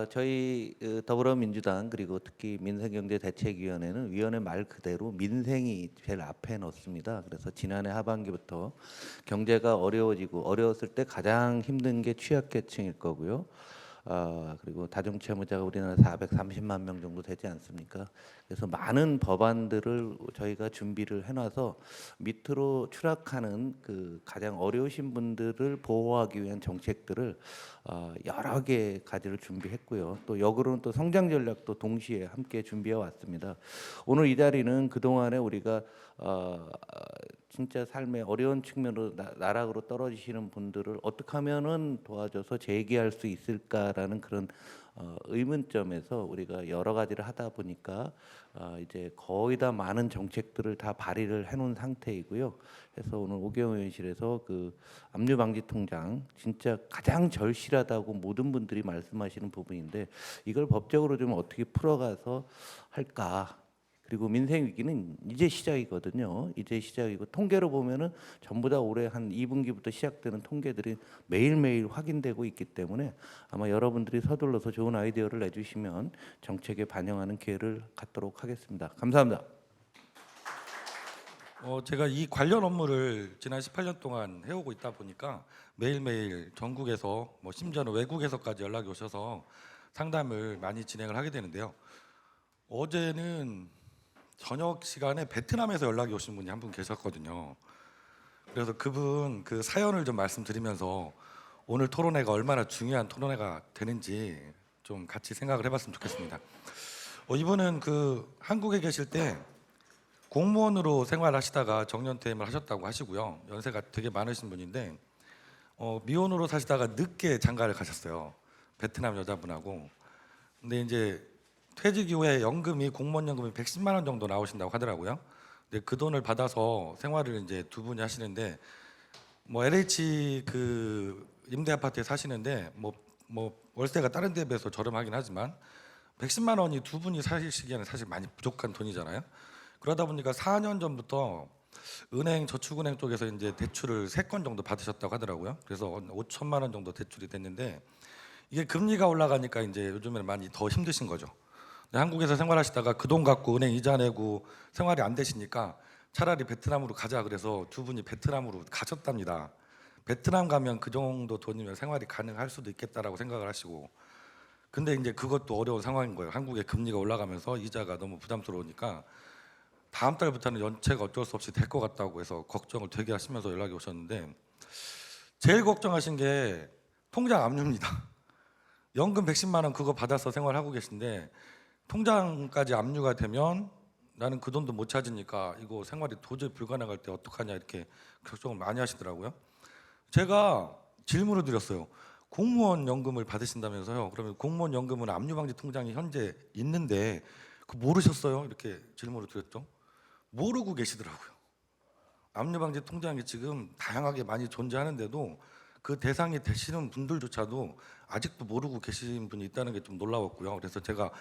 저희 더불어민주당 그리고 특히 민생경제대책위원회는 위원회 말 그대로 민생이 제일 앞에 놓습니다. 그래서 지난해 하반기부터 경제가 어려웠을 때 가장 힘든 게 취약계층일 거고요. 그리고 다중채무자가 우리나라 430만 명 정도 되지 않습니까? 그래서 많은 법안들을 저희가 준비를 해놔서 밑으로 추락하는 그 가장 어려우신 분들을 보호하기 위한 정책들을 여러 개 가지를 준비했고요. 또 역으로는 또 성장 전략도 동시에 함께 준비해 왔습니다. 오늘 이 자리는 그 동안에 우리가 진짜 삶의 어려운 측면으로 나락으로 떨어지시는 분들을 어떻게 하면은 도와줘서 재기할 수 있을까라는 그런 의문점에서 우리가 여러 가지를 하다 보니까 이제 거의 다 많은 정책들을 다 발의를 해놓은 상태이고요. 그래서 오늘 오경 의원실에서 그 압류 방지 통장 진짜 가장 절실하다고 모든 분들이 말씀하시는 부분인데 이걸 법적으로 좀 어떻게 풀어가서 할까? 그리고 민생 위기는 이제 시작이거든요. 이제 시작이고 통계로 보면은 전부 다 올해 한 2분기부터 시작되는 통계들이 매일매일 확인되고 있기 때문에 아마 여러분들이 서둘러서 좋은 아이디어를 내주시면 정책에 반영하는 기회를 갖도록 하겠습니다. 감사합니다. 제가 이 관련 업무를 지난 18년 동안 해오고 있다 보니까 매일매일 전국에서 심지어는 외국에서까지 연락이 오셔서 상담을 많이 진행을 하게 되는데요. 어제는 저녁 시간에 베트남에서 연락이 오신 분이 한 분 계셨거든요. 그래서 그분 그 사연을 좀 말씀드리면서 오늘 토론회가 얼마나 중요한 토론회가 되는지 좀 같이 생각을 해봤으면 좋겠습니다. 이분은 그 한국에 계실 때 공무원으로 생활하시다가 정년퇴임을 하셨다고 하시고요. 연세가 되게 많으신 분인데 미혼으로 사시다가 늦게 장가를 가셨어요. 베트남 여자분하고. 근데 이제 퇴직 이후에 연금이 공무원 연금이 110만 원 정도 나오신다고 하더라고요. 근데 그 돈을 받아서 생활을 이제 두 분이 하시는데 LH 그 임대 아파트에 사시는데 월세가 다른 데에 비해서 저렴하긴 하지만 110만 원이 두 분이 사시기에는 사실 많이 부족한 돈이잖아요. 그러다 보니까 4년 전부터 은행 저축은행 쪽에서 이제 대출을 3건 정도 받으셨다고 하더라고요. 그래서 5천만 원 정도 대출이 됐는데 이게 금리가 올라가니까 이제 요즘에는 많이 더 힘드신 거죠. 한국에서 생활하시다가 그 돈 갖고 은행 이자 내고 생활이 안 되시니까 차라리 베트남으로 가자 그래서 두 분이 베트남으로 가셨답니다. 베트남 가면 그 정도 돈이면 생활이 가능할 수도 있겠다라고 생각을 하시고 근데 이제 그것도 어려운 상황인 거예요. 한국의 금리가 올라가면서 이자가 너무 부담스러우니까 다음 달부터는 연체가 어쩔 수 없이 될 것 같다고 해서 걱정을 되게 하시면서 연락이 오셨는데 제일 걱정하신 게 통장 압류입니다. 연금 110만 원 그거 받아서 생활하고 계신데 통장까지 압류가 되면 나는 그 돈도 못 찾으니까 이거 생활이 도저히 불가능할 때 어떡하냐 이렇게 걱정을 많이 하시더라고요. 제가 질문을 드렸어요. 공무원 연금을 받으신다면서요. 그러면 공무원 연금은 압류방지 통장이 현재 있는데 그 모르셨어요? 이렇게 질문을 드렸죠. 모르고 계시더라고요. 압류방지 통장이 지금 다양하게 많이 존재하는데도 그 대상이 되시는 분들조차도 아직도 모르고 계신 분이 있다는 게 좀 놀라웠고요. 그래서 제가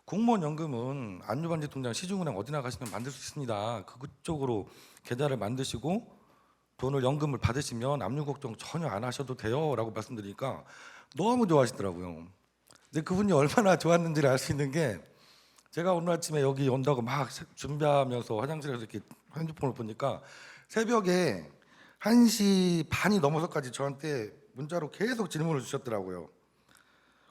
공무원 연금은 압류방지 통장 시중은행 어디나 가시면 만들 수 있습니다. 그쪽으로 계좌를 만드시고 돈을 연금을 받으시면 압류 걱정 전혀 안 하셔도 돼요 라고 말씀드리니까 너무 좋아하시더라고요. 근데 그분이 얼마나 좋았는지를 알 수 있는 게 제가 오늘 아침에 여기 온다고 막 준비하면서 화장실에서 이렇게 핸드폰을 보니까 새벽에 1시 반이 넘어서까지 저한테 문자로 계속 질문을 주셨더라고요.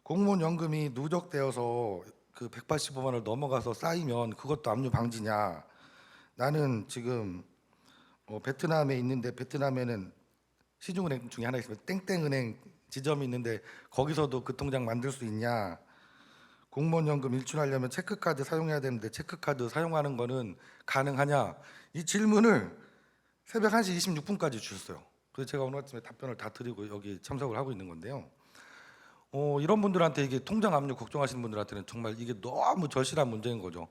공무원 연금이 누적되어서 그 185만 원을 넘어가서 쌓이면 그것도 압류 방지냐? 나는 지금 베트남에 있는데 베트남에는 시중은행 중에 하나 있으면 땡땡은행 지점이 있는데 거기서도 그 통장 만들 수 있냐? 공무원 연금 일출하려면 체크카드 사용해야 되는데 체크카드 사용하는 거는 가능하냐? 이 질문을 새벽 1시 26분까지 주셨어요. 그래서 제가 오늘 아침에 답변을 다 드리고 여기 참석을 하고 있는 건데요. 이런 분들한테 이게 통장 압류 걱정하시는 분들한테는 정말 이게 너무 절실한 문제인 거죠.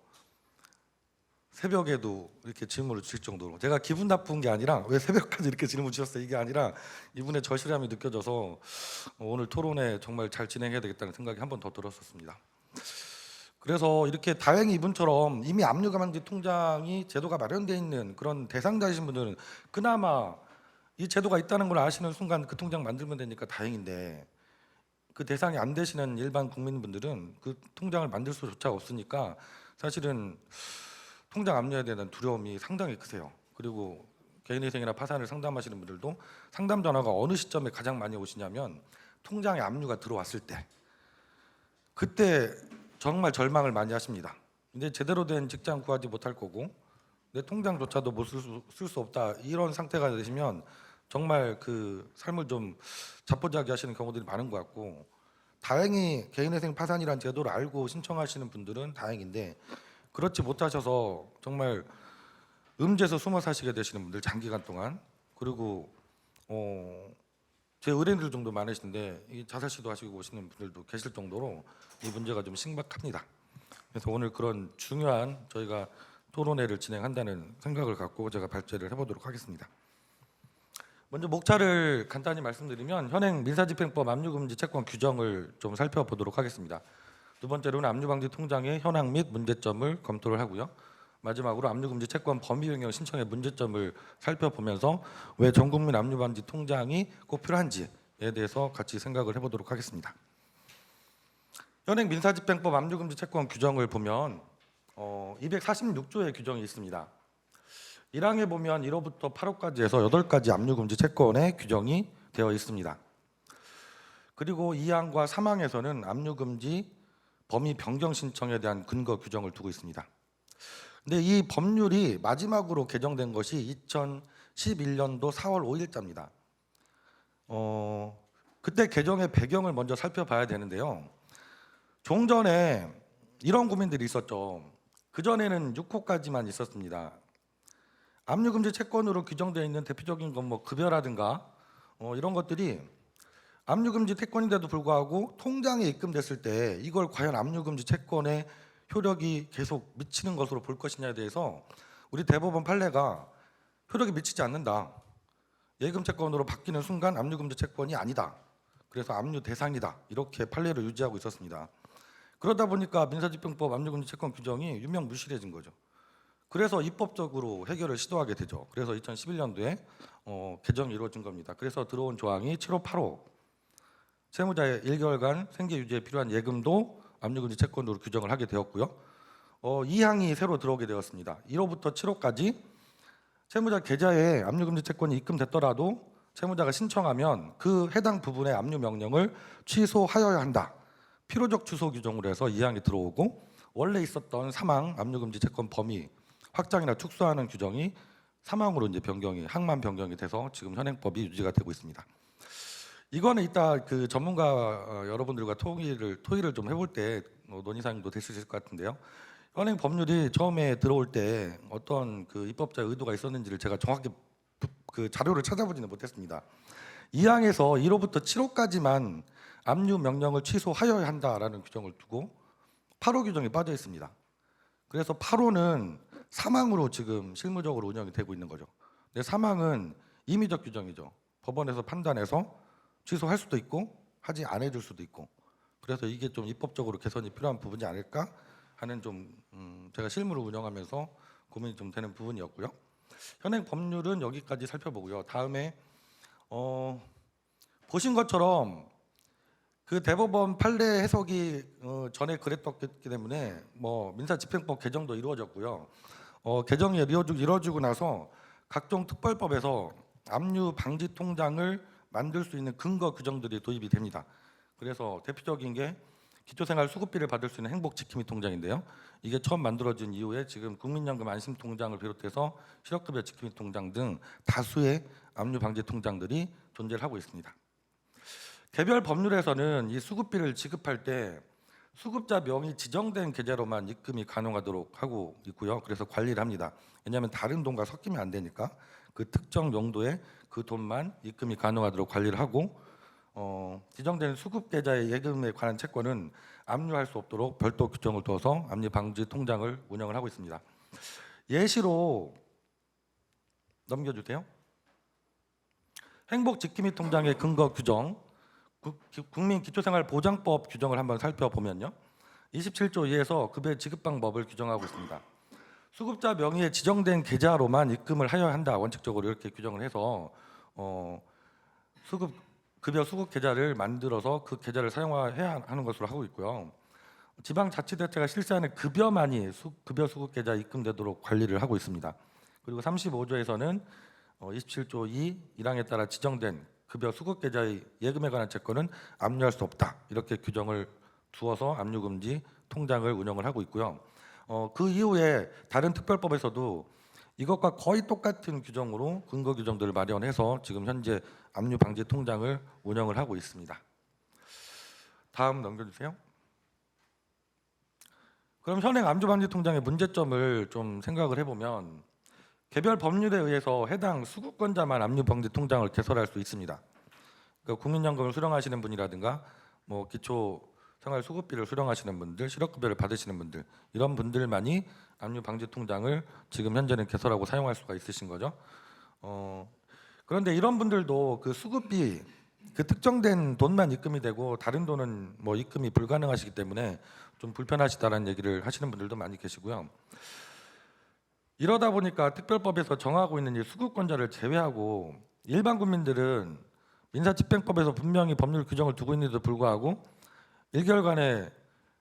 새벽에도 이렇게 질문을 주실 정도로 제가 기분 나쁜 게 아니라 왜 새벽까지 이렇게 질문 주셨어요 이게 아니라 이분의 절실함이 느껴져서 오늘 토론회 정말 잘 진행해야 되겠다는 생각이 한 번 더 들었었습니다. 그래서 이렇게 다행히 이분처럼 이미 압류방지 통장이 제도가 마련되어 있는 그런 대상자이신 분들은 그나마 이 제도가 있다는 걸 아시는 순간 그 통장 만들면 되니까 다행인데 그 대상이 안 되시는 일반 국민분들은 그 통장을 만들 수조차 없으니까 사실은 통장 압류에 대한 두려움이 상당히 크세요. 그리고 개인회생이나 파산을 상담하시는 분들도 상담 전화가 어느 시점에 가장 많이 오시냐면 통장에 압류가 들어왔을 때, 그때 정말 절망을 많이 하십니다. 근데 제대로 된 직장 구하지 못할 거고 내 통장조차도 못 쓸 수 없다, 이런 상태가 되시면 정말 그 삶을 좀 자포자기 하시는 경우들이 많은 것 같고, 다행히 개인회생 파산이란 제도를 알고 신청하시는 분들은 다행인데, 그렇지 못하셔서 정말 음지에서 숨어 사시게 되시는 분들, 장기간 동안, 그리고 제 의뢰인들 정도 많으신데 이 자살 시도하시고 오시는 분들도 계실 정도로 이 문제가 좀 심각합니다. 그래서 오늘 그런 중요한 저희가 토론회를 진행한다는 생각을 갖고 제가 발제를 해보도록 하겠습니다. 먼저 목차를 간단히 말씀드리면, 현행 민사집행법 압류금지 채권 규정을 좀 살펴보도록 하겠습니다. 두 번째로는 압류방지 통장의 현황 및 문제점을 검토를 하고요. 마지막으로 압류금지 채권 범위 변경 신청의 문제점을 살펴보면서 왜 전국민 압류방지 통장이 꼭 필요한지에 대해서 같이 생각을 해보도록 하겠습니다. 현행 민사집행법 압류금지 채권 규정을 보면 246조의 규정이 있습니다. 1항에 보면 1호부터 8호까지 해서 8가지 압류금지 채권의 규정이 되어 있습니다. 그리고 2항과 3항에서는 압류금지 범위 변경 신청에 대한 근거 규정을 두고 있습니다. 근데 이 법률이 마지막으로 개정된 것이 2011년도 4월 5일자입니다. 그때 개정의 배경을 먼저 살펴봐야 되는데요. 종전에 이런 고민들이 있었죠. 그전에는 6호까지만 있었습니다. 압류금지 채권으로 규정되어 있는 대표적인 건 뭐 급여라든가 이런 것들이 압류금지 채권인데도 불구하고 통장에 입금됐을 때 이걸 과연 압류금지 채권의 효력이 계속 미치는 것으로 볼 것이냐에 대해서 우리 대법원 판례가 효력이 미치지 않는다, 예금 채권으로 바뀌는 순간 압류금지 채권이 아니다, 그래서 압류 대상이다, 이렇게 판례를 유지하고 있었습니다. 그러다 보니까 민사집행법 압류금지 채권 규정이 유명무실해진 거죠. 그래서 입법적으로 해결을 시도하게 되죠. 그래서 2011년도에 개정이 이루어진 겁니다. 그래서 들어온 조항이 7호, 8호, 채무자의 1개월간 생계 유지에 필요한 예금도 압류금지 채권으로 규정을 하게 되었고요. 2항이 새로 들어오게 되었습니다. 1호부터 7호까지 채무자 계좌에 압류금지 채권이 입금됐더라도 채무자가 신청하면 그 해당 부분의 압류 명령을 취소하여야 한다, 필요적 취소 규정으로 해서 2항이 들어오고, 원래 있었던 3항 압류금지 채권 범위 확장이나 축소하는 규정이 3항으로 이제 항만 변경이 돼서 지금 현행법이 유지가 되고 있습니다. 이거는 이따 그 전문가 여러분들과 토의를 좀 해볼 때 논의사항도 될 수 있을 것 같은데요. 현행 법률이 처음에 들어올 때 어떤 그 입법자의 의도가 있었는지를 제가 정확히 그 자료를 찾아보지는 못했습니다. 2항에서 1호부터 7호까지만 압류 명령을 취소하여야 한다라는 규정을 두고 8호 규정이 빠져 있습니다. 그래서 8호는 3항으로 지금 실무적으로 운영이 되고 있는 거죠. 근데 3항은 임의적 규정이죠. 법원에서 판단해서 취소할 수도 있고 하지 않아 줄 수도 있고, 그래서 이게 좀 입법적으로 개선이 필요한 부분이 아닐까 하는 좀 제가 실무를 운영하면서 고민이 좀 되는 부분이었고요. 현행 법률은 여기까지 살펴보고요. 다음에 보신 것처럼 그 대법원 판례 해석이 전에 그랬었기 때문에 뭐 민사집행법 개정도 이루어졌고요. 개정이 이루어지고 나서 각종 특별법에서 압류 방지 통장을 만들 수 있는 근거 규정들이 도입이 됩니다. 그래서 대표적인 게 기초생활 수급비를 받을 수 있는 행복지킴이 통장인데요. 이게 처음 만들어진 이후에 지금 국민연금 안심통장을 비롯해서 실업급여 지킴이 통장 등 다수의 압류 방지 통장들이 존재를 하고 있습니다. 개별 법률에서는 이 수급비를 지급할 때 수급자 명의 지정된 계좌로만 입금이 가능하도록 하고 있고요. 그래서 관리를 합니다. 왜냐하면 다른 돈과 섞이면 안 되니까 그 특정 용도의 그 돈만 입금이 가능하도록 관리를 하고, 지정된 수급 계좌의 예금에 관한 채권은 압류할 수 없도록 별도 규정을 둬서 압류 방지 통장을 운영을 하고 있습니다. 예시로 넘겨주세요. 행복지킴이 통장의 근거 규정, 국민기초생활보장법 규정을 한번 살펴보면요. 27조 2에서 급여 지급 방법을 규정하고 있습니다. 수급자 명의에 지정된 계좌로만 입금을 하여야 한다, 원칙적으로 이렇게 규정을 해서 수급 급여 수급 계좌를 만들어서 그 계좌를 사용해야 하는 것으로 하고 있고요. 지방자치단체가 실시하는 급여만이 급여 수급 계좌 입금되도록 관리를 하고 있습니다. 그리고 35조에서는 27조 2 1항에 따라 지정된 급여 수급 계좌의 예금에 관한 채권은 압류할 수 없다. 이렇게 규정을 두어서 압류 금지 통장을 운영을 하고 있고요. 그 이후에 다른 특별법에서도 이것과 거의 똑같은 규정으로 근거 규정들을 마련해서 지금 현재 압류 방지 통장을 운영을 하고 있습니다. 다음 넘겨주세요. 그럼 현행 압류 방지 통장의 문제점을 좀 생각을 해보면 개별 법률에 의해서 해당 수급권자만 압류 방지 통장을 개설할 수 있습니다. 그러니까 국민연금을 수령하시는 분이라든가 뭐 기초 생활 수급비를 수령하시는 분들, 실업급여를 받으시는 분들 이런 분들만이 압류 방지 통장을 지금 현재는 개설하고 사용할 수가 있으신 거죠. 그런데 이런 분들도 그 수급비 그 특정된 돈만 입금이 되고 다른 돈은 뭐 입금이 불가능하시기 때문에 좀 불편하시다라는 얘기를 하시는 분들도 많이 계시고요. 이러다 보니까 특별법에서 정하고 있는 이 수급권자를 제외하고 일반 국민들은 민사집행법에서 분명히 법률 규정을 두고 있는데도 불구하고 1개월간의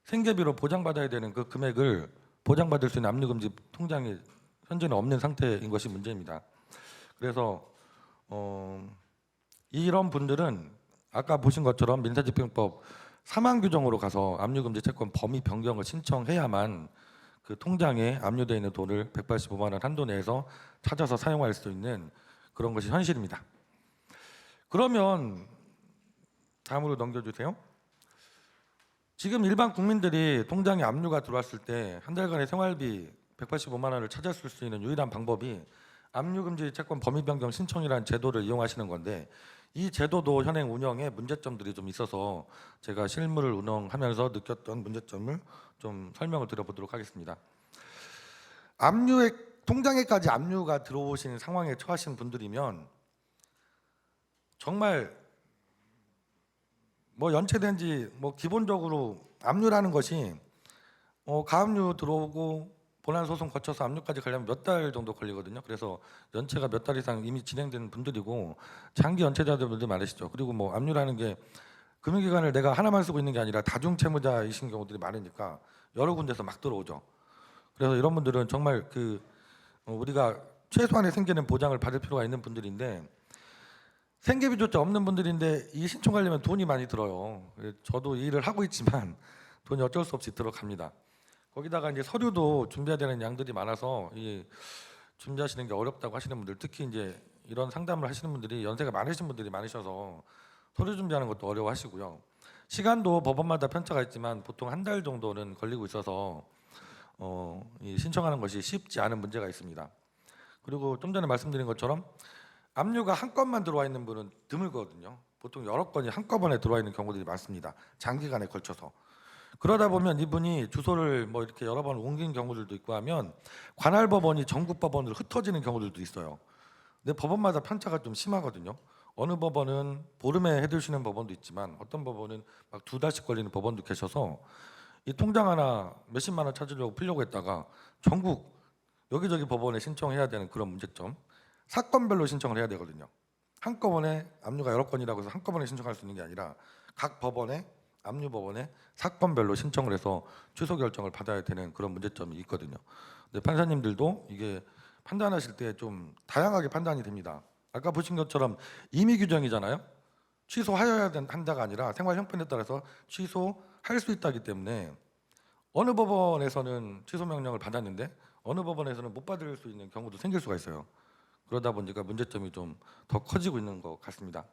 생계비로 보장받아야 되는 그 금액을 보장받을 수 있는 압류금지 통장이 현재는 없는 상태인 것이 문제입니다. 그래서 이런 분들은 아까 보신 것처럼 민사집행법 사망 규정으로 가서 압류금지 채권 범위 변경을 신청해야만 그 통장에 압류되어 있는 돈을 185만 원 한도 내에서 찾아서 사용할 수 있는 그런 것이 현실입니다. 그러면 다음으로 넘겨주세요. 지금 일반 국민들이 통장에 압류가 들어왔을 때 한 달간의 생활비 185만 원을 찾았을 수 있는 유일한 방법이 압류금지 채권 범위 변경 신청이라는 제도를 이용하시는 건데 이 제도도 현행 운영에 문제점들이 좀 있어서 제가 실무를 운영하면서 느꼈던 문제점을 좀 설명을 드려보도록 하겠습니다. 통장에까지 압류가 들어오신 상황에 처하신 분들이면 정말 뭐 연체된 지 뭐 기본적으로 압류라는 것이 가압류 들어오고 본안 소송 거쳐서 압류까지 가려면 몇 달 정도 걸리거든요. 그래서 연체가 몇 달 이상 이미 진행된 분들이고 장기 연체자들도 많으시죠. 그리고 뭐 압류라는 게 금융기관을 내가 하나만 쓰고 있는 게 아니라 다중 채무자이신 경우들이 많으니까 여러 군데서 막 들어오죠. 그래서 이런 분들은 정말 우리가 최소한의 생계는 보장을 받을 필요가 있는 분들인데 생계비조차 없는 분들인데 이 신청하려면 돈이 많이 들어요. 저도 이 일을 하고 있지만 돈이 어쩔 수 없이 들어갑니다. 거기다가 이제 서류도 준비해야 되는 양들이 많아서 준비하시는 게 어렵다고 하시는 분들, 특히 이제 이런 상담을 하시는 분들이 연세가 많으신 분들이 많으셔서 서류 준비하는 것도 어려워하시고요. 시간도 법원마다 편차가 있지만 보통 한 달 정도는 걸리고 있어서 신청하는 것이 쉽지 않은 문제가 있습니다. 그리고 좀 전에 말씀드린 것처럼 압류가 한 건만 들어와 있는 분은 드물거든요. 보통 여러 건이 한꺼번에 들어와 있는 경우들이 많습니다. 장기간에 걸쳐서. 그러다 보면 이분이 주소를 뭐 이렇게 여러 번 옮긴 경우들도 있고 하면 관할 법원이 전국 법원으로 흩어지는 경우들도 있어요. 근데 법원마다 편차가 좀 심하거든요. 어느 법원은 보름에 해주시는 법원도 있지만 어떤 법원은 막 2달씩 걸리는 법원도 계셔서 이 통장 하나 몇십만 원 찾으려고 풀려고 했다가 전국 여기저기 법원에 신청해야 되는 그런 문제점. 사건별로 신청을 해야 되거든요. 한꺼번에 압류가 여러 건이라고 해서 한꺼번에 신청할 수 있는 게 아니라 각 법원에 압류법원에 사건별로 신청을 해서 취소 결정을 받아야 되는 그런 문제점이 있거든요. 근데 판사님들도 이게 판단하실 때 좀 다양하게 판단이 됩니다. 아까 보신 것처럼 임의 규정이잖아요. 취소하여야 한다가 아니라 생활 형편에 따라서 취소할 수 있다기 때문에 어느 법원에서는 취소 명령을 받았는데 어느 법원에서는 못 받을 수 있는 경우도 생길 수가 있어요. 그러다 보니까 문제점이 좀 더 커지고 있는 것 같습니다.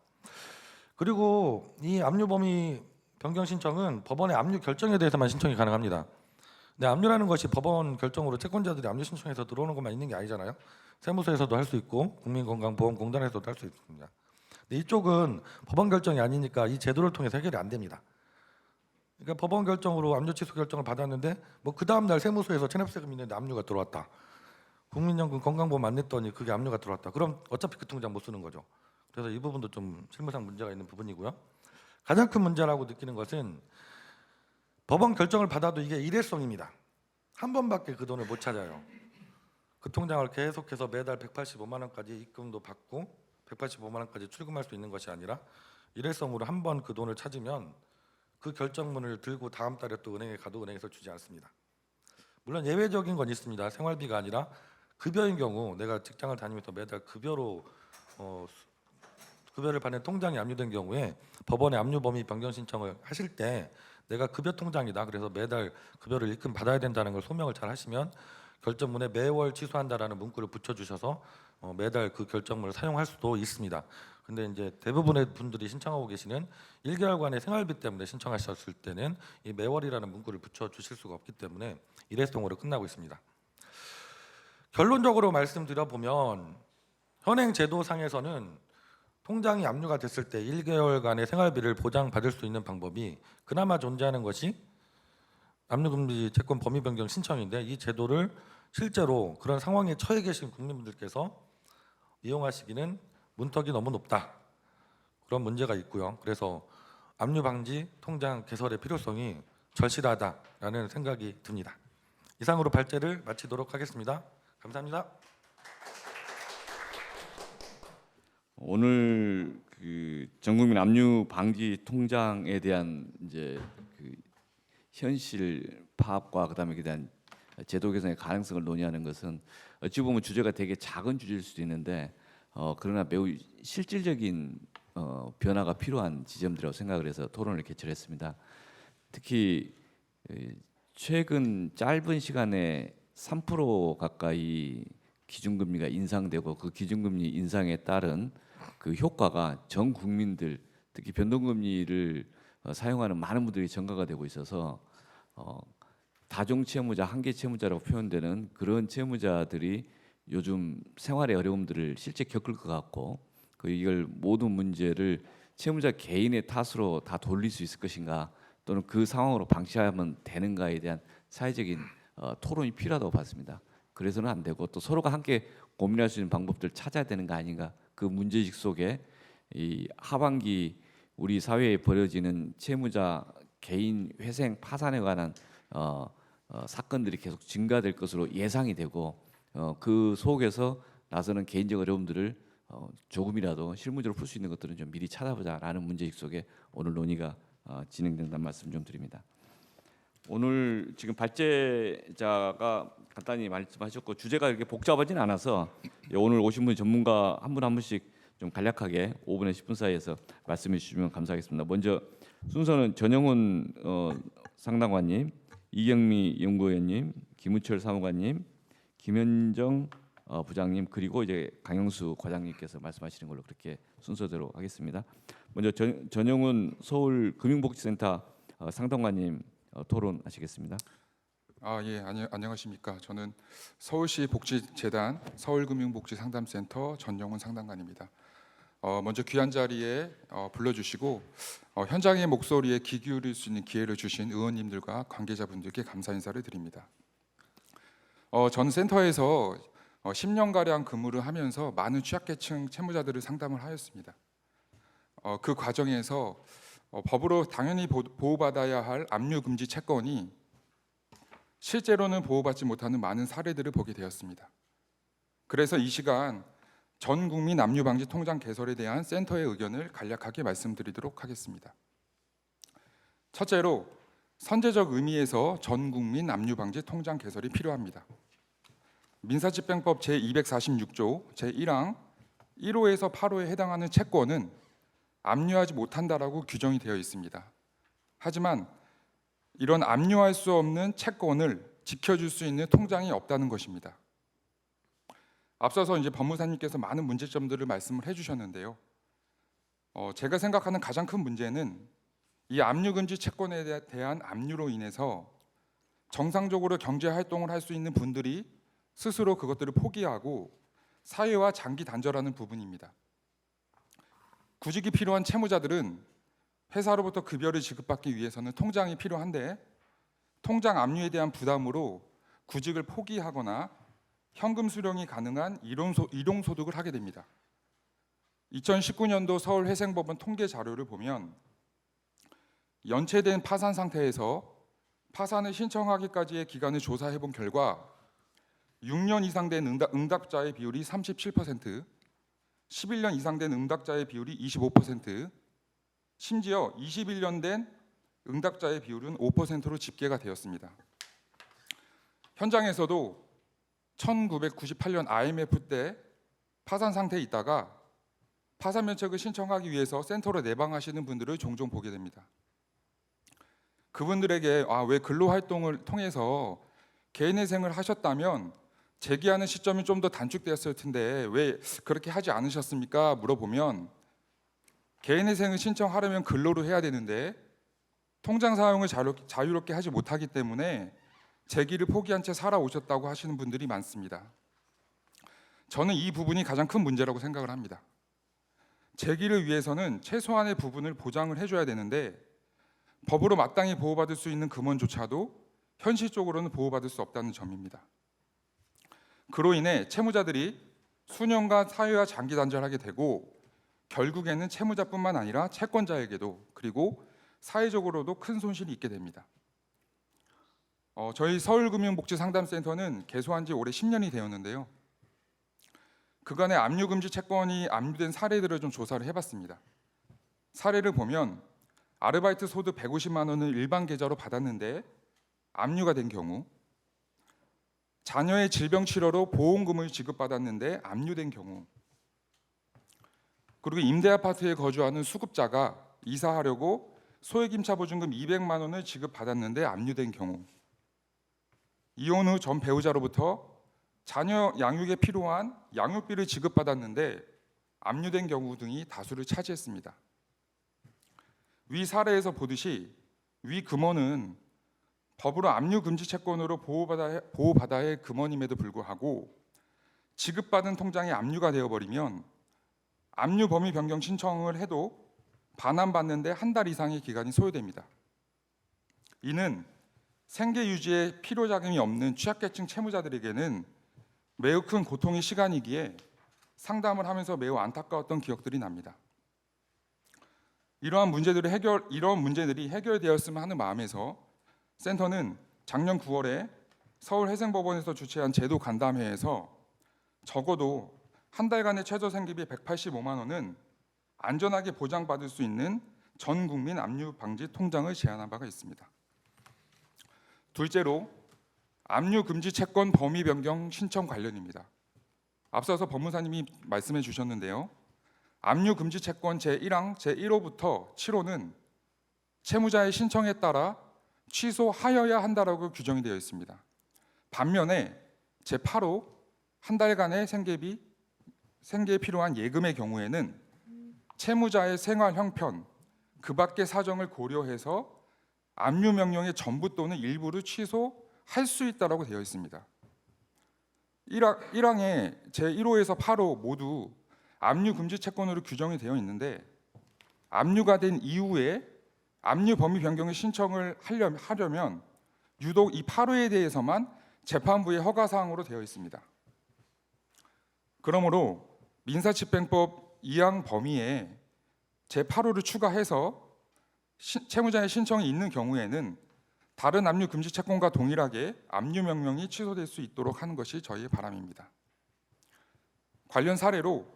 그리고 이 압류 범위 변경 신청은 법원의 압류 결정에 대해서만 신청이 가능합니다. 근데 압류라는 것이 법원 결정으로 채권자들이 압류 신청해서 들어오는 것만 있는 게 아니잖아요. 세무서에서도 할 수 있고 국민건강보험공단에서도 할 수 있습니다. 근데 이쪽은 법원 결정이 아니니까 이 제도를 통해서 해결이 안 됩니다. 그러니까 법원 결정으로 압류 취소 결정을 받았는데 뭐 그 다음 날 세무서에서 체납세금 있는데 압류가 들어왔다. 국민연금 건강보험 안 냈더니 그게 압류가 들어왔다. 그럼 어차피 그 통장 못 쓰는 거죠. 그래서 이 부분도 좀 실무상 문제가 있는 부분이고요. 가장 큰 문제라고 느끼는 것은 법원 결정을 받아도 이게 일회성입니다. 한 번밖에 그 돈을 못 찾아요. 그 통장을 계속해서 매달 185만 원까지 입금도 받고 185만 원까지 출금할 수 있는 것이 아니라 일회성으로 한 번 그 돈을 찾으면 그 결정문을 들고 다음 달에 또 은행에 가도 은행에서 주지 않습니다. 물론 예외적인 건 있습니다. 생활비가 아니라 급여인 경우 내가 직장을 다니면서 매달 급여로 급여를 받는 통장이 압류된 경우에 법원에 압류 범위 변경 신청을 하실 때 내가 급여 통장이다. 그래서 매달 급여를 일금 받아야 된다는 걸 소명을 잘 하시면 결정문에 매월 취소한다라는 문구를 붙여주셔서 매달 그 결정문을 사용할 수도 있습니다. 근데 이제 대부분의 분들이 신청하고 계시는 1개월간의 생활비 때문에 신청하셨을 때는 이 매월이라는 문구를 붙여주실 수가 없기 때문에 일회성으로 끝나고 있습니다. 결론적으로 말씀드려 보면 현행 제도상에서는 통장이 압류가 됐을 때 1개월간의 생활비를 보장받을 수 있는 방법이 그나마 존재하는 것이 압류금지 채권 범위 변경 신청인데, 이 제도를 실제로 그런 상황에 처해 계신 국민분들께서 이용하시기는 문턱이 너무 높다, 그런 문제가 있고요. 그래서 압류 방지 통장 개설의 필요성이 절실하다라는 생각이 듭니다. 이상으로 발제를 마치도록 하겠습니다. 감사합니다. 오늘 그 전국민 압류 방지 통장에 대한 이제 그 현실 파악과 그다음에 그에 대한 제도 개선의 가능성을 논의하는 것은 어찌 보면 주제가 되게 작은 주제일 수도 있는데 그러나 매우 실질적인 변화가 필요한 지점들이라고 생각을 해서 토론을 개최했습니다. 특히 최근 짧은 시간에 3% 가까이 기준금리가 인상되고 그 기준금리 인상에 따른 그 효과가 전 국민들, 특히 변동금리를 사용하는 많은 분들이 전가가 되고 있어서 다종 채무자, 한계 채무자라고 표현되는 그런 채무자들이 요즘 생활의 어려움들을 실제 겪을 것 같고, 이걸 모든 문제를 채무자 개인의 탓으로 다 돌릴 수 있을 것인가, 또는 그 상황으로 방치하면 되는가에 대한 사회적인 토론이 필요하다고 봤습니다. 그래서는 안 되고 또 서로가 함께 고민할 수 있는 방법들을 찾아야 되는 거 아닌가. 그 문제식 속에 이 하반기 우리 사회에 벌어지는 채무자 개인 회생 파산에 관한 사건들이 계속 증가될 것으로 예상이 되고 그 속에서 나서는 개인적 어려움들을 조금이라도 실무적으로 풀 수 있는 것들은 좀 미리 찾아보자라는 문제식 속에 오늘 논의가 진행된다는 말씀 좀 드립니다. 오늘 지금 발제자가 간단히 말씀하셨고 주제가 이렇게 복잡하진 않아서 오늘 오신 분 전문가 한 분 한 분씩 좀 간략하게 5분에서 10분 사이에서 말씀해 주시면 감사하겠습니다. 먼저 순서는 전영훈 상담관님, 이경미 연구위원님, 김우철 사무관님, 김현정 부장님, 그리고 이제 강영수 과장님께서 말씀하시는 걸로 그렇게 순서대로 하겠습니다. 먼저 전영훈 서울금융복지센터 상담관님 토론하시겠습니다. 예, 안녕하십니까. 저는 서울시 복지재단 서울금융복지상담센터 전영훈 상담관입니다. 먼저 귀한 자리에 불러주시고 현장의 목소리에 귀 기울일 수 있는 기회를 주신 의원님들과 관계자분들께 감사 인사를 드립니다. 전 센터에서 10년가량 근무를 하면서 많은 취약계층 채무자들을 상담을 하였습니다. 그 과정에서 법으로 당연히 보호받아야 할 압류금지 채권이 실제로는 보호받지 못하는 많은 사례들을 보게 되었습니다. 그래서 이 시간 전 국민 압류 방지 통장 개설에 대한 센터의 의견을 간략하게 말씀드리도록 하겠습니다. 첫째로 선제적 의미에서 전 국민 압류 방지 통장 개설이 필요합니다. 민사집행법 제246조 제1항 1호에서 8호에 해당하는 채권은 압류하지 못한다라고 규정이 되어 있습니다. 하지만 이런 압류할 수 없는 채권을 지켜줄 수 있는 통장이 없다는 것입니다. 앞서서 이제 법무사님께서 많은 문제점들을 말씀을 해주셨는데요. 제가 생각하는 가장 큰 문제는 이 압류금지 채권에 대한 압류로 인해서 정상적으로 경제 활동을 할 수 있는 분들이 스스로 그것들을 포기하고 사회와 장기 단절하는 부분입니다. 구직이 필요한 채무자들은 회사로부터 급여를 지급받기 위해서는 통장이 필요한데 통장 압류에 대한 부담으로 구직을 포기하거나 현금 수령이 가능한 일용소득을 하게 됩니다. 2019년도 서울회생법원 통계 자료를 보면 연체된 파산 상태에서 파산을 신청하기까지의 기간을 조사해 본 결과 6년 이상 된 응답자의 비율이 37%, 11년 이상 된 응답자의 비율이 25%, 심지어 21년 된 응답자의 비율은 5%로 집계가 되었습니다. 현장에서도 1998년 IMF 때 파산 상태에 있다가 파산 면책을 신청하기 위해서 센터로 내방하시는 분들을 종종 보게 됩니다. 그분들에게 왜 근로활동을 통해서 개인회생을 하셨다면 재기하는 시점이 좀 더 단축되었을 텐데 왜 그렇게 하지 않으셨습니까? 물어보면 개인회생을 신청하려면 근로를 해야 되는데 통장 사용을 자유롭게 하지 못하기 때문에 재기를 포기한 채 살아오셨다고 하시는 분들이 많습니다. 저는 이 부분이 가장 큰 문제라고 생각을 합니다. 재기를 위해서는 최소한의 부분을 보장을 해줘야 되는데 법으로 마땅히 보호받을 수 있는 금원조차도 현실적으로는 보호받을 수 없다는 점입니다. 그로 인해 채무자들이 수년간 사회와 장기 단절하게 되고 결국에는 채무자뿐만 아니라 채권자에게도 그리고 사회적으로도 큰 손실이 있게 됩니다. 저희 서울금융복지상담센터는 개소한 지 올해 10년이 되었는데요. 그간의 압류금지 채권이 압류된 사례들을 좀 조사를 해봤습니다. 사례를 보면 아르바이트 소득 150만 원을 일반 계좌로 받았는데 압류가 된 경우, 자녀의 질병 치료로 보험금을 지급받았는데 압류된 경우, 그리고 임대 아파트에 거주하는 수급자가 이사하려고 소액임차 보증금 200만 원을 지급받았는데 압류된 경우, 이혼 후 전 배우자로부터 자녀 양육에 필요한 양육비를 지급받았는데 압류된 경우 등이 다수를 차지했습니다. 위 사례에서 보듯이 위 금원은 법으로 압류 금지 채권으로 보호받아야 할 금원임에도 불구하고 지급받은 통장이 압류가 되어버리면 압류 범위 변경 신청을 해도 반환받는데 한 달 이상의 기간이 소요됩니다. 이는 생계 유지에 필요 자금이 없는 취약계층 채무자들에게는 매우 큰 고통의 시간이기에 상담을 하면서 매우 안타까웠던 기억들이 납니다. 이러한 문제들이 해결되었으면 하는 마음에서 센터는 작년 9월에 서울회생법원에서 주최한 제도 간담회에서 적어도 한 달간의 최저 생계비 185만 원은 안전하게 보장받을 수 있는 전 국민 압류 방지 통장을 제안한 바가 있습니다. 둘째로 압류 금지 채권 범위 변경 신청 관련입니다. 앞서서 법무사님이 말씀해 주셨는데요. 압류 금지 채권 제1항 제1호부터 7호는 채무자의 신청에 따라 취소하여야 한다라고 규정이 되어 있습니다. 반면에 제8호 한 달간의 생계에 필요한 예금의 경우에는 채무자의 생활 형편, 그 밖의 사정을 고려해서 압류 명령의 전부 또는 일부를 취소할 수 있다라고 되어 있습니다. 1항의 제1호에서 8호 모두 압류 금지 채권으로 규정이 되어 있는데 압류가 된 이후에 압류 범위 변경의 신청을 하려면 유독 이 8호에 대해서만 재판부의 허가 사항으로 되어 있습니다. 그러므로 민사집행법 2항 범위에 제8호를 추가해서 채무자의 신청이 있는 경우에는 다른 압류 금지 채권과 동일하게 압류 명령이 취소될 수 있도록 하는 것이 저희의 바람입니다. 관련 사례로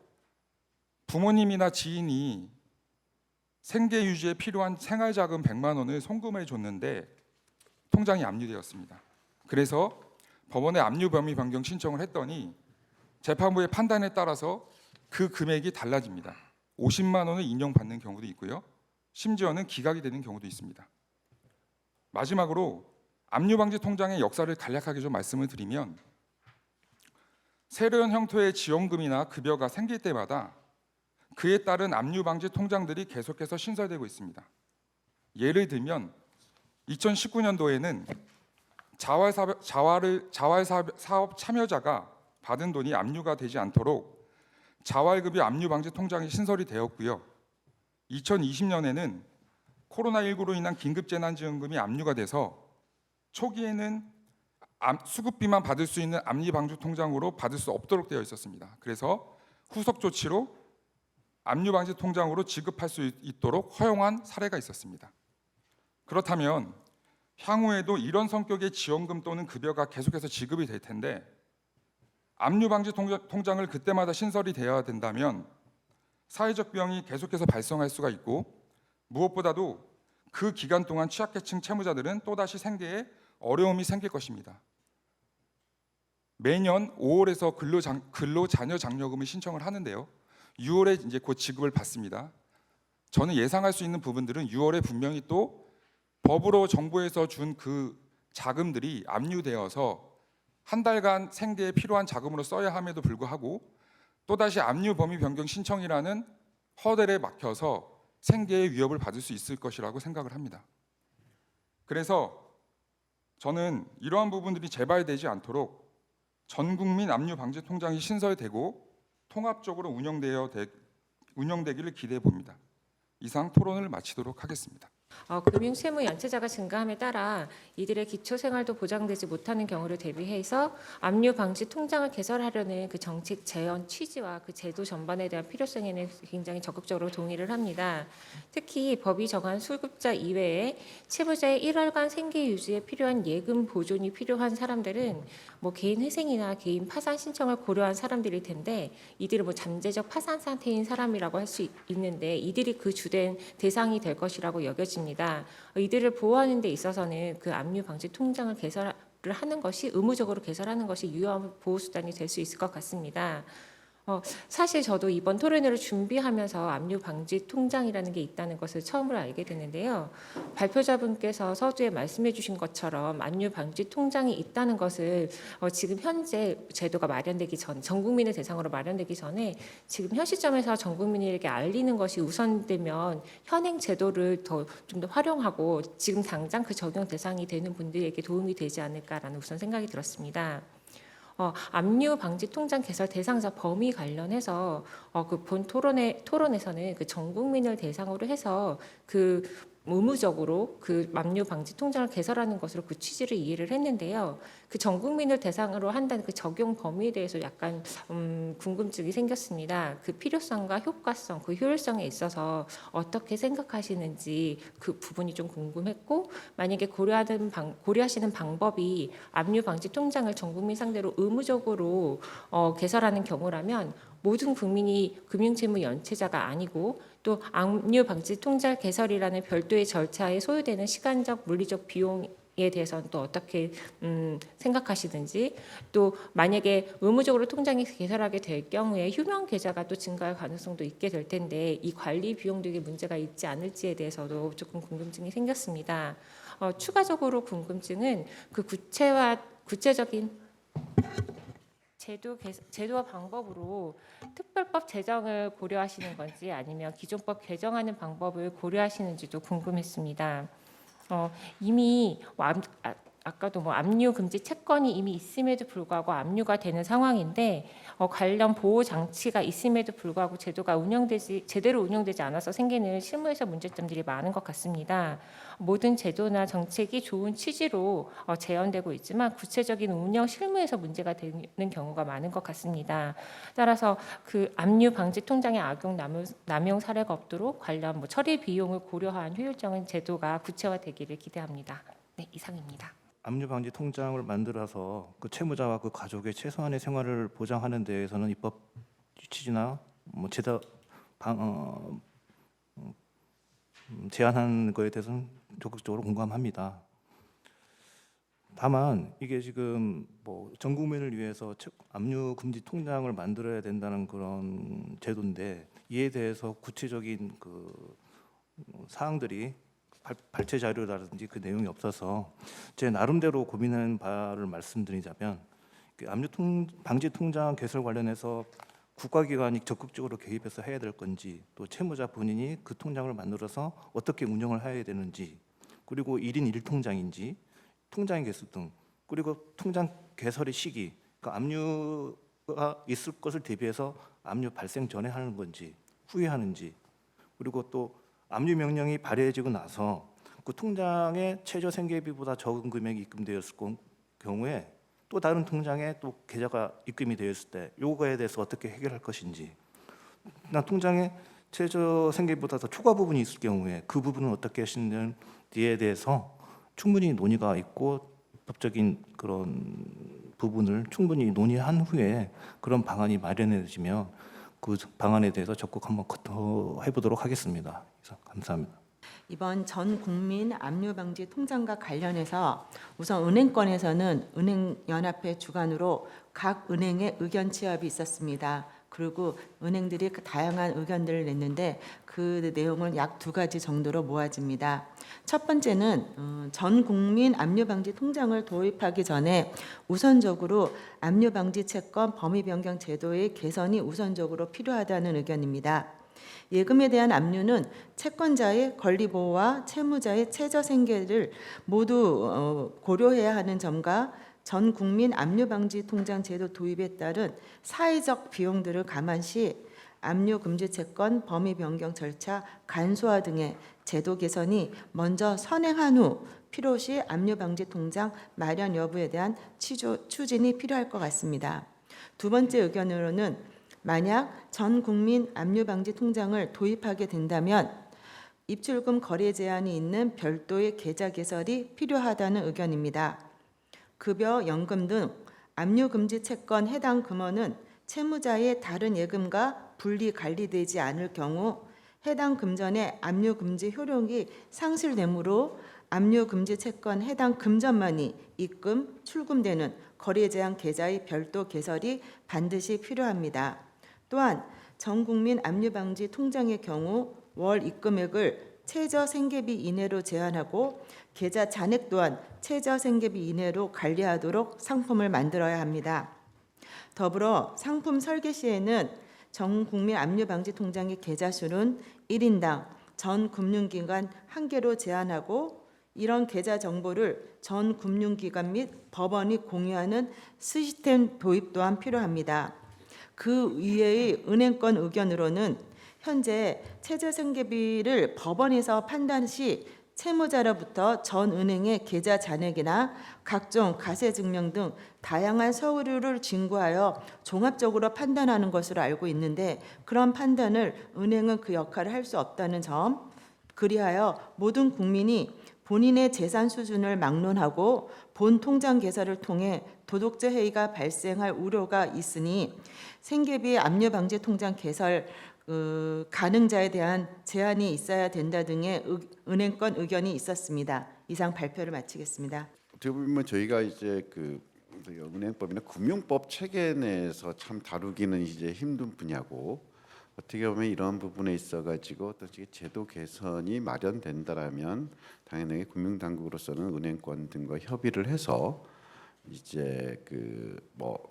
부모님이나 지인이 생계 유지에 필요한 생활자금 100만 원을 송금해 줬는데 통장이 압류되었습니다. 그래서 법원에 압류 범위 변경 신청을 했더니 재판부의 판단에 따라서 그 금액이 달라집니다. 50만 원을 인용받는 경우도 있고요. 심지어는 기각이 되는 경우도 있습니다. 마지막으로 압류 방지 통장의 역사를 간략하게 좀 말씀을 드리면 새로운 형태의 지원금이나 급여가 생길 때마다 그에 따른 압류 방지 통장들이 계속해서 신설되고 있습니다. 예를 들면 2019년도에는 자활사업 참여자가 받은 돈이 압류가 되지 않도록 자활급여 압류 방지 통장이 신설이 되었고요. 2020년에는 코로나19로 인한 긴급재난지원금이 압류가 돼서 초기에는 수급비만 받을 수 있는 압류 방지 통장으로 받을 수 없도록 되어 있었습니다. 그래서 후속 조치로 압류 방지 통장으로 지급할 수 있도록 허용한 사례가 있었습니다. 그렇다면 향후에도 이런 성격의 지원금 또는 급여가 계속해서 지급이 될 텐데 압류 방지 통장을 그때마다 신설이 되어야 된다면 사회적 비용이 계속해서 발생할 수가 있고 무엇보다도 그 기간 동안 취약계층 채무자들은 또다시 생계에 어려움이 생길 것입니다. 매년 5월에서 근로자녀 장려금을 신청을 하는데요. 6월에 이제 곧 지급을 받습니다. 저는 예상할 수 있는 부분들은 6월에 분명히 또 법으로 정부에서 준 그 자금들이 압류되어서 한 달간 생계에 필요한 자금으로 써야 함에도 불구하고 또다시 압류 범위 변경 신청이라는 허들에 막혀서 생계의 위협을 받을 수 있을 것이라고 생각을 합니다. 그래서 저는 이러한 부분들이 재발되지 않도록 전국민 압류 방지 통장이 신설되고 통합적으로 운영되기를 기대해 봅니다. 이상 토론을 마치도록 하겠습니다. 금융채무 연체자가 증가함에 따라 이들의 기초생활도 보장되지 못하는 경우를 대비해서 압류 방지 통장을 개설하려는 그 정책 재현 취지와 그 제도 전반에 대한 필요성에는 굉장히 적극적으로 동의를 합니다. 특히 법이 정한 수급자 이외에 채무자의 1월간 생계 유지에 필요한 예금 보존이 필요한 사람들은 뭐 개인 회생이나 개인 파산 신청을 고려한 사람들일 텐데 이들은 뭐 잠재적 파산 상태인 사람이라고 할 수 있는데 이들이 그 주된 대상이 될 것이라고 여겨집니다. 이들을 보호하는 데 있어서는 그 압류 방지 통장을 개설을 하는 것이 의무적으로 개설하는 것이 유효한 보호 수단이 될 수 있을 것 같습니다. 사실 저도 이번 토론회를 준비하면서 압류 방지 통장이라는 게 있다는 것을 처음으로 알게 됐는데요. 발표자분께서 서두에 말씀해 주신 것처럼 압류 방지 통장이 있다는 것을 지금 현재 제도가 마련되기 전, 전 국민을 대상으로 마련되기 전에 지금 현 시점에서 전 국민에게 알리는 것이 우선되면 현행 제도를 좀 더 활용하고 지금 당장 그 적용 대상이 되는 분들에게 도움이 되지 않을까라는 우선 생각이 들었습니다. 압류 방지 통장 개설 대상자 범위 관련해서 그 본 토론에서는 그 전 국민을 대상으로 해서 그 의무적으로 그 압류 방지 통장을 개설하는 것으로 그 취지를 이해를 했는데요. 그 전 국민을 대상으로 한다는 그 적용 범위에 대해서 약간 궁금증이 생겼습니다. 그 필요성과 효과성, 그 효율성에 있어서 어떻게 생각하시는지 그 부분이 좀 궁금했고, 만약에 고려하시는 방법이 압류 방지 통장을 전 국민 상대로 의무적으로 개설하는 경우라면 모든 국민이 금융채무 연체자가 아니고 또 압류 방지 통장 개설이라는 별도의 절차에 소요되는 시간적 물리적 비용에 대해서는 또 어떻게 생각하시는지, 또 만약에 의무적으로 통장이 개설하게 될 경우에 휴명 계좌가 또 증가할 가능성도 있게 될 텐데 이 관리 비용 등의 문제가 있지 않을지에 대해서도 조금 궁금증이 생겼습니다. 추가적으로 궁금증은 그 구체적인 제도와 방법으로 특별법 제정을 고려하시는 건지 아니면 기존법 개정하는 방법을 고려하시는지도 궁금했습니다. 이미 아까도 압류 금지 채권이 이미 있음에도 불구하고 압류가 되는 상황인데 관련 보호 장치가 있음에도 불구하고 제도가 제대로 운영되지 않아서 생기는 실무에서 문제점들이 많은 것 같습니다. 모든 제도나 정책이 좋은 취지로 제언되고 있지만 구체적인 운영 실무에서 문제가 되는 경우가 많은 것 같습니다. 따라서 그 압류 방지 통장의 악용 남용 사례가 없도록 관련 처리 비용을 고려한 효율적인 제도가 구체화되기를 기대합니다. 네, 이상입니다. 압류 방지 통장을 만들어서 그 채무자와 그 가족의 최소한의 생활을 보장하는 데에서는 입법 취지나 제안한 거에 대해서는 적극적으로 공감합니다. 다만 이게 지금 전 국민을 위해서 압류 금지 통장을 만들어야 된다는 그런 제도인데 이에 대해서 구체적인 그 사항들이 발췌 자료라든지 그 내용이 없어서 제 나름대로 고민한 바를 말씀드리자면 압류 방지 통장 개설 관련해서 국가기관이 적극적으로 개입해서 해야 될 건지, 또 채무자 본인이 그 통장을 만들어서 어떻게 운영을 해야 되는지, 그리고 1인 1통장인지 통장 개수 등, 그리고 통장 개설의 시기, 그러니까 압류가 있을 것을 대비해서 압류 발생 전에 하는 건지 후에 하는지, 그리고 또 압류 명령이 발효해지고 나서 그 통장에 최저 생계비보다 적은 금액이 입금되었을 경우에 또 다른 통장에 또 계좌가 입금이 되었을 때 요거에 대해서 어떻게 해결할 것인지, 나 통장에 최저 생계비보다 더 초과 부분이 있을 경우에 그 부분은 어떻게 하시는지에 대해서 충분히 논의가 있고 법적인 그런 부분을 충분히 논의한 후에 그런 방안이 마련해지면 그 방안에 대해서 적극 한번 검토해 보도록 하겠습니다. 그래서 감사합니다. 이번 전 국민 압류 방지 통장과 관련해서 우선 은행권에서는 은행연합회 주관으로 각 은행의 의견 취합이 있었습니다. 그리고 은행들이 그 다양한 의견들을 냈는데 그 내용은 약 2가지 정도로 모아집니다. 첫 번째는 전 국민 압류 방지 통장을 도입하기 전에 우선적으로 압류 방지 채권 범위 변경 제도의 개선이 우선적으로 필요하다는 의견입니다. 예금에 대한 압류는 채권자의 권리 보호와 채무자의 최저 생계를 모두 고려해야 하는 점과 전 국민 압류 방지 통장 제도 도입에 따른 사회적 비용들을 감안시 압류 금지 채권 범위 변경 절차 간소화 등의 제도 개선이 먼저 선행한 후 필요시 압류 방지 통장 마련 여부에 대한 추진이 필요할 것 같습니다. 두 번째 의견으로는 만약 전 국민 압류 방지 통장을 도입하게 된다면 입출금 거래 제한이 있는 별도의 계좌 개설이 필요하다는 의견입니다. 급여, 연금 등 압류 금지 채권 해당 금원은 채무자의 다른 예금과 분리 관리되지 않을 경우 해당 금전의 압류 금지 효력이 상실되므로 압류 금지 채권 해당 금전만이 입금, 출금되는 거래 제한 계좌의 별도 개설이 반드시 필요합니다. 또한 전 국민 압류 방지 통장의 경우 월 입금액을 최저 생계비 이내로 제한하고 계좌 잔액 또한 최저 생계비 이내로 관리하도록 상품을 만들어야 합니다. 더불어 상품 설계 시에는 전 국민 압류 방지 통장의 계좌 수는 1인당 전 금융기관 1개로 제한하고 이런 계좌 정보를 전 금융기관 및 법원이 공유하는 시스템 도입 또한 필요합니다. 그 이외의 은행권 의견으로는 현재 최저 생계비를 법원에서 판단 시 채무자로부터 전 은행의 계좌 잔액이나 각종 가세 증명 등 다양한 서류를 진구하여 종합적으로 판단하는 것으로 알고 있는데 그런 판단을 은행은 그 역할을 할 수 없다는 점, 그리하여 모든 국민이 본인의 재산 수준을 막론하고 본 통장 개설을 통해 도덕적 해이가 발생할 우려가 있으니 생계비 압류 방지 통장 개설 가능자에 대한 제한이 있어야 된다 등의 은행권 의견이 있었습니다. 이상 발표를 마치겠습니다. 어떻게 보면 저희가 이제 그 은행법이나 금융법 체계 내에서 참 다루기는 이제 힘든 분야고 어떻게 보면 이런 부분에 있어가지고 어떤 식의 제도 개선이 마련된다라면 당연히 금융당국으로서는 은행권 등과 협의를 해서 이제 그 뭐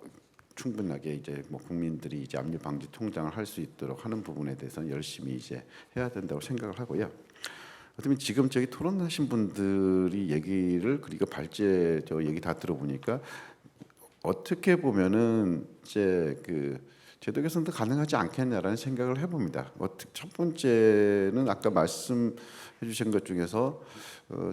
충분하게 이제 뭐 국민들이 이제 압류 방지 통장을 할 수 있도록 하는 부분에 대해서는 열심히 이제 해야 된다고 생각을 하고요. 어쩌면 지금 저기 토론하신 분들이 얘기를 그리고 발제 저 얘기 다 들어보니까 어떻게 보면은 이제 그 제도 개선도 가능하지 않겠냐라는 생각을 해봅니다. 첫 번째는 아까 말씀해 주신 것 중에서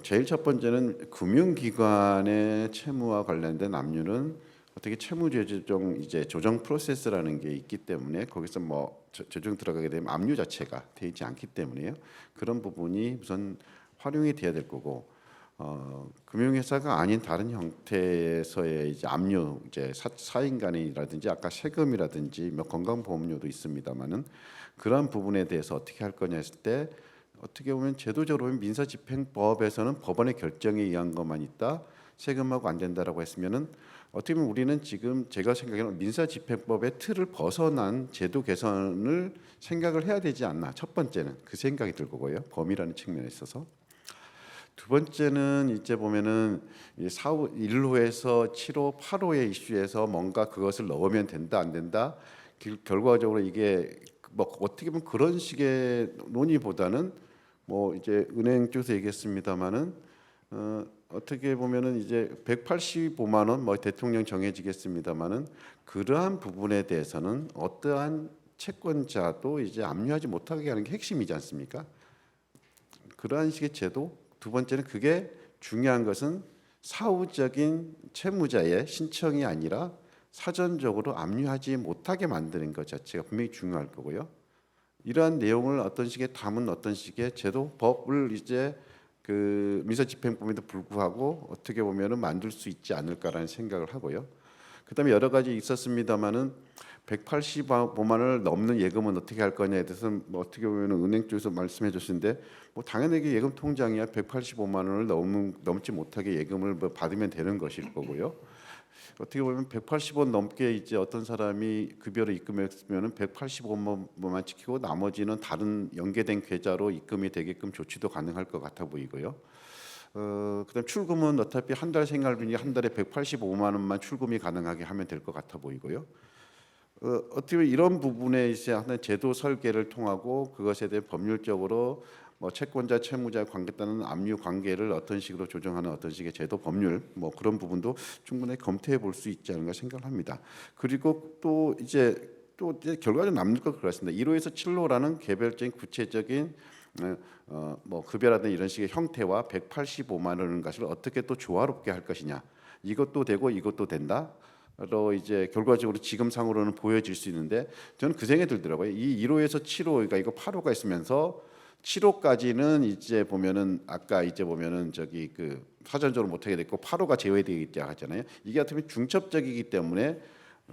제일 첫 번째는 금융기관의 채무와 관련된 압류는 어떻게 채무조정 이제 조정 프로세스라는 게 있기 때문에 거기서 뭐 조정 들어가게 되면 압류 자체가 돼 있지 않기 때문에요. 그런 부분이 우선 활용이 돼야 될 거고 금융회사가 아닌 다른 형태에서의 이제 압류 이제 사인간이라든지 아까 세금이라든지 뭐 건강보험료도 있습니다만은 그런 부분에 대해서 어떻게 할 거냐 했을 때 어떻게 보면 제도적으로 민사집행법에서는 법원의 결정에 의한 것만 있다. 세금하고 안 된다라고 했으면은 어떻게 보면 우리는 지금 제가 생각에는 민사집행법의 틀을 벗어난 제도 개선을 생각을 해야 되지 않나. 첫 번째는 그 생각이 들 거고요. 범위라는 측면에 있어서. 두 번째는 이제 보면은 1호에서 7호, 8호의 이슈에서 뭔가 그것을 넣으면 된다 안 된다. 결과적으로 이게 뭐 어떻게 보면 그런 식의 논의보다는 뭐 이제 은행 쪽에서 얘기했습니다마는 어떻게 보면은 이제 185만 원 뭐 대통령 정해지겠습니다마는 그러한 부분에 대해서는 어떠한 채권자도 이제 압류하지 못하게 하는 게 핵심이지 않습니까? 그러한 식의 제도. 두 번째는 그게 중요한 것은 사후적인 채무자의 신청이 아니라 사전적으로 압류하지 못하게 만드는 것 자체가 분명히 중요할 거고요. 이러한 내용을 어떤 식의 담은 어떤 식의 제도법을 이제 그 민사집행법에도 불구하고 어떻게 보면은 만들 수 있지 않을까라는 생각을 하고요. 그다음에 여러 가지 있었습니다만은 185만 원을 넘는 예금은 어떻게 할 거냐에 대해서는 뭐 어떻게 보면 은행 쪽에서 말씀해 주시는데 뭐 당연히 이게 예금 통장이야 185만 원을 넘지 못하게 예금을 뭐 받으면 되는 것일 거고요. 어떻게 보면 180원 넘게 이제 어떤 사람이 급여를 입금했으면은 185원만 지키고 나머지는 다른 연계된 계좌로 입금이 되게끔 조치도 가능할 것 같아 보이고요. 그다음 출금은 어차피 한 달 생활비니 한 달에 185만 원만 출금이 가능하게 하면 될 것 같아 보이고요. 어떻게 보면 이런 부분에 이제 하는 제도 설계를 통하고 그것에 대해 법률적으로 뭐 채권자 채무자의 관계에 따른 압류 관계를 어떤 식으로 조정하는 어떤 식의 제도 법률 뭐 그런 부분도 충분히 검토해 볼 수 있지 않을까 생각합니다. 그리고 또 이제 결과적으로 남는 것 그렇습니다. 1호에서 7호라는 개별적인 구체적인 뭐 급여라든지 이런 식의 형태와 185만 원인 것을 어떻게 또 조화롭게 할 것이냐. 이것도 되고 이것도 된다. 로 이제 결과적으로 지금 상으로는 보여질 수 있는데 저는 그 생각이 들더라고요. 이 1호에서 7호 그러니까 이거 8호가 있으면서 7호까지는 이제 보면은 아까 이제 보면은 저기 그 사전적으로 못하게 됐고 8호가 제외되어 있다 하잖아요. 이게 어떻게 보면 중첩적이기 때문에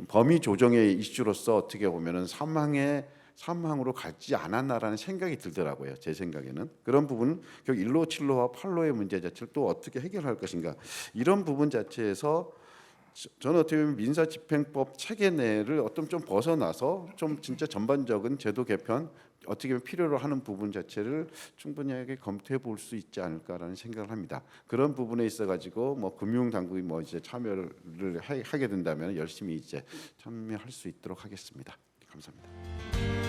범위 조정의 이슈로서 어떻게 보면은 사망으로 가지 않았나라는 생각이 들더라고요. 제 생각에는 그런 부분은 결국 1호, 7호와 8호의 문제 자체를 또 어떻게 해결할 것인가 이런 부분 자체에서 저는 어떻게 보면 민사집행법 체계 내를 어떤 좀 벗어나서 좀 진짜 전반적인 제도 개편 어떻게 보면 필요로 하는 부분 자체를 충분하게 검토해 볼 수 있지 않을까라는 생각을 합니다. 그런 부분에 있어 가지고 뭐 금융 당국이 뭐 이제 참여를 하게 된다면 열심히 이제 참여할 수 있도록 하겠습니다. 감사합니다.